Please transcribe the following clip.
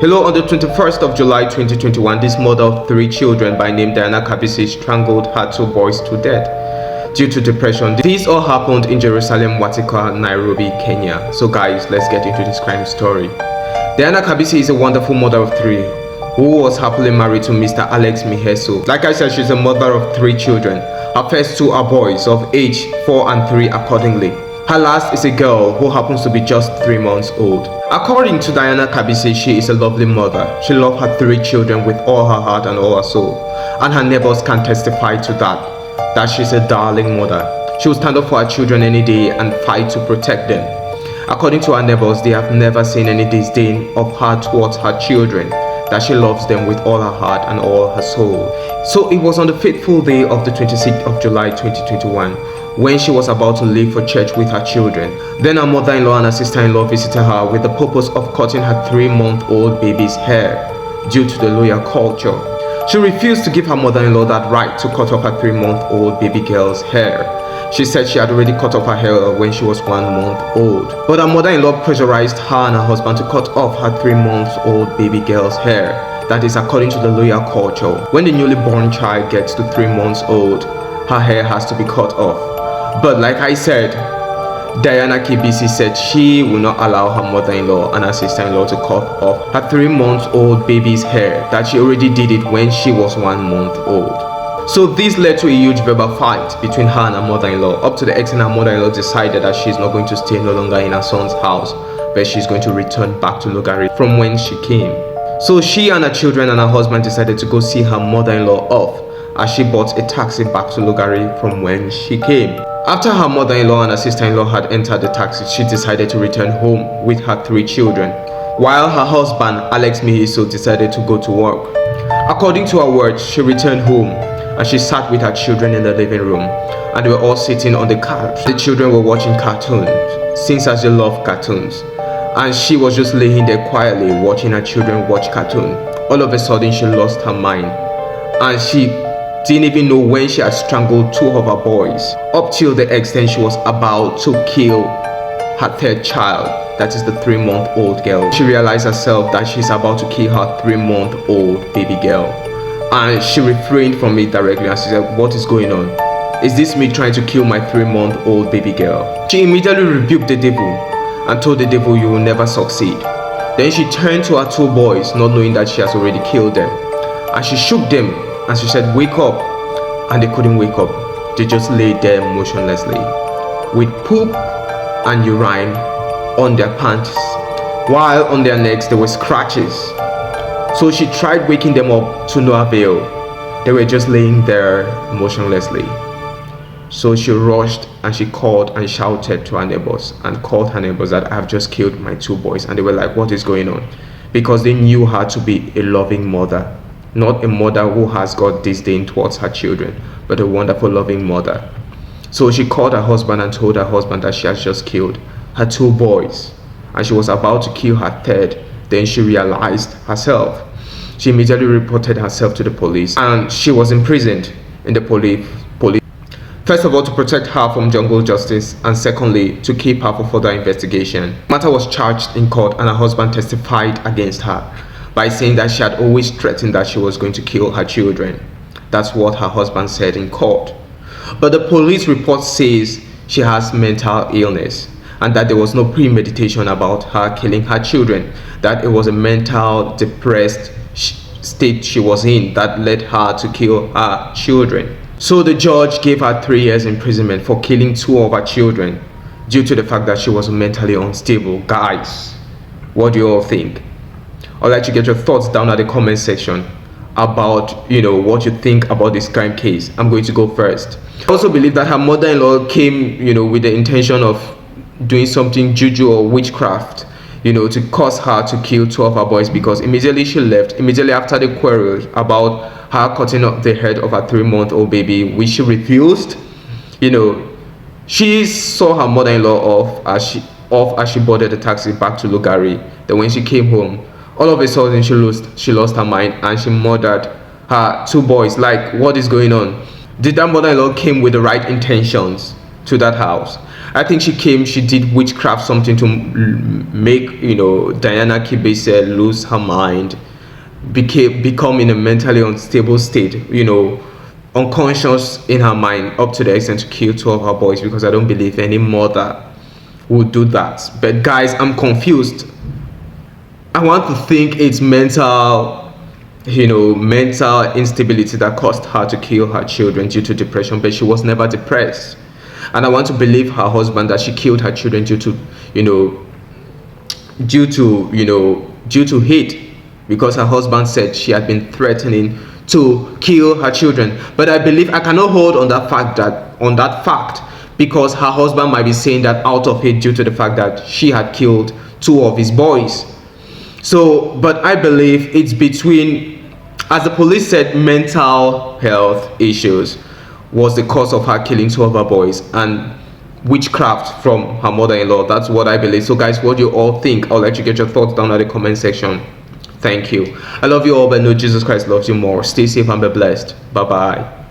Hello, on the 21st of July 2021, this mother of 3 children by name Diana Kabisi strangled her 2 boys to death due to depression. This all happened in Jerusalem, Watika, Nairobi, Kenya. So guys, let's get into this crime story. Diana Kabisi is a wonderful mother of 3 who was happily married to Mr. Alex Miheso. Like I said, she's a mother of 3 children. Her first 2 are boys of age 4 and 3 accordingly. Her last is a girl who happens to be just 3 months old. According to Diana Kabisi, she is a lovely mother. She loves her 3 children with all her heart and all her soul. And her neighbors can testify to that she's a darling mother. She will stand up for her children any day and fight to protect them. According to her neighbors, they have never seen any disdain of her towards her children, that she loves them with all her heart and all her soul. So it was on the fateful day of the 26th of July 2021 when she was about to leave for church with her children. Then her mother-in-law and her sister-in-law visited her with the purpose of cutting her 3-month-old baby's hair due to the loyal culture. She refused to give her mother-in-law that right to cut off her 3-month-old baby girl's hair. She said she had already cut off her hair when she was 1 month old. But her mother-in-law pressurized her and her husband to cut off her 3-month-old baby girl's hair. That is according to the loyal culture. When the newly born child gets to 3 months old, her hair has to be cut off. But like I said, Diana Kabisi said she will not allow her mother-in-law and her sister-in-law to cut off her 3-month-old baby's hair, that she already did it when she was 1 month old. So this led to a huge verbal fight between her and her mother-in-law, up to the extent her mother-in-law decided that she's not going to stay no longer in her son's house, but she's going to return back to Lugari from when she came. So she and her children and her husband decided to go see her mother-in-law off, as she bought a taxi back to Lugari from when she came. After her mother-in-law and her sister-in-law had entered the taxi, she decided to return home with her 3 children, while her husband, Alex Miheso, decided to go to work. According to her words, she returned home and she sat with her children in the living room, and they were all sitting on the couch. The children were watching cartoons, since as they love cartoons, and she was just laying there quietly watching her children watch cartoon. All of a sudden, she lost her mind, and she didn't even know when she had strangled 2 of her boys, up till the extent she was about to kill her 3rd child, that is the 3-month-old girl. She realized herself that she's about to kill her 3-month-old baby girl, and she refrained from it directly, and she said, "What is going on? Is this me trying to kill my 3-month-old baby girl?" She immediately rebuked the devil and told the devil, "You will never succeed." Then she turned to her 2 boys, not knowing that she has already killed them, and she shook them and she said, "Wake up," and they couldn't wake up. They just lay there motionlessly with poop and urine on their pants, while on their necks there were scratches. So she tried waking them up, to no avail. They were just laying there motionlessly. So she rushed and she called and shouted to her neighbors and called her neighbors that "I have just killed my 2 boys." And they were like, "What is going on?" Because they knew her to be a loving mother. Not a mother who has got disdain towards her children, but a wonderful loving mother. So she called her husband and told her husband that she has just killed her 2 boys, and she was about to kill her 3rd. Then she realized herself. She immediately reported herself to the police, and she was imprisoned in the police. First of all, to protect her from jungle justice, and secondly, to keep her for further investigation. The matter was charged in court, and her husband testified against her by saying that she had always threatened that she was going to kill her children. That's what her husband said in court. But the police report says she has mental illness, and that there was no premeditation about her killing her children, that it was a mental depressed state she was in that led her to kill her children. So the judge gave her 3 years imprisonment for killing 2 of her children due to the fact that she was mentally unstable. Guys, what do you all think? I'd like to get your thoughts down at the comment section about what you think about this crime case. I'm going to go first. I also believe that her mother-in-law came with the intention of doing something juju or witchcraft to cause her to kill 2 of her boys, because immediately she left, immediately after the quarrel about her cutting off the head of her 3-month-old baby, which she refused. She saw her mother-in-law off as she boarded the taxi back to Lugari. Then when she came home, all of a sudden she lost her mind and she murdered her 2 boys. Like, what is going on? Did that mother-in-law came with the right intentions to that house? I think she did witchcraft, something to make, Diana Kibese lose her mind, become in a mentally unstable state, unconscious in her mind, up to the extent to kill two of her boys, because I don't believe any mother would do that. But guys, I'm confused. I want to think it's mental instability that caused her to kill her children due to depression, but she was never depressed. And I want to believe her husband that she killed her children due to hate, because her husband said she had been threatening to kill her children. But I believe I cannot hold on that fact, because her husband might be saying that out of hate due to the fact that she had killed two of his boys. So, but I believe it's between, as the police said, mental health issues was the cause of her killing two of her boys, and witchcraft from her mother-in-law. That's what I believe. So guys, what do you all think? I'd like to get your thoughts down in the comment section. Thank you. I love you all, but know Jesus Christ loves you more. Stay safe and be blessed. Bye bye.